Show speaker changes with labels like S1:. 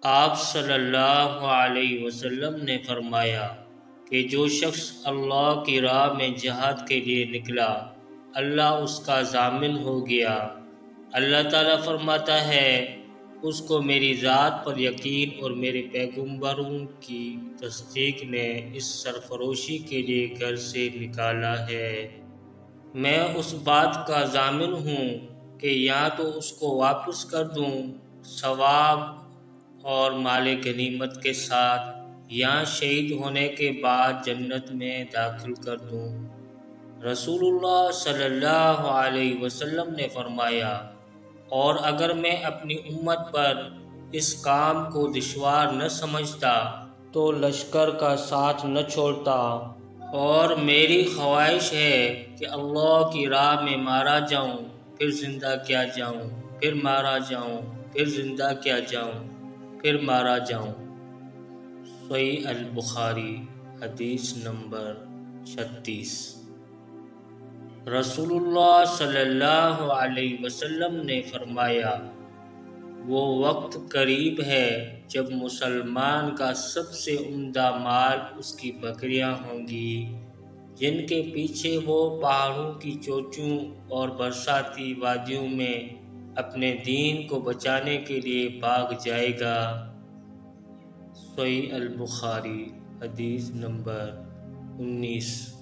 S1: آپ صلی اللہ علیہ وسلم نے فرمایا کہ جو شخص اللہ کی راہ میں جہاد کے لیے نکلا، اللہ اس کا ضامن ہو گیا۔ اللہ تعالیٰ فرماتا ہے، اس کو میری ذات پر یقین اور میرے پیغمبروں کی تصدیق نے اس سرفروشی کے لیے گھر سے نکالا ہے۔ میں اس بات کا ضامن ہوں کہ یا تو اس کو واپس کر دوں ثواب اور مال غنیمت کے ساتھ، یا شہید ہونے کے بعد جنت میں داخل کر دوں۔ رسول اللہ صلی اللہ علیہ وسلم نے فرمایا، اور اگر میں اپنی امت پر اس کام کو دشوار نہ سمجھتا تو لشکر کا ساتھ نہ چھوڑتا، اور میری خواہش ہے کہ اللہ کی راہ میں مارا جاؤں، پھر زندہ کیا جاؤں، پھر مارا جاؤں، پھر زندہ کیا جاؤں، پھر مارا جاؤں۔ صحیح البخاری حدیث نمبر 36۔ رسول اللہ صلی اللہ علیہ وسلم نے فرمایا، وہ وقت قریب ہے جب مسلمان کا سب سے عمدہ مال اس کی بکریاں ہوں گی، جن کے پیچھے وہ پہاڑوں کی چوٹیوں اور برساتی وادیوں میں اپنے دین کو بچانے کے لیے بھاگ جائے گا۔ صحیح البخاری حدیث نمبر 19۔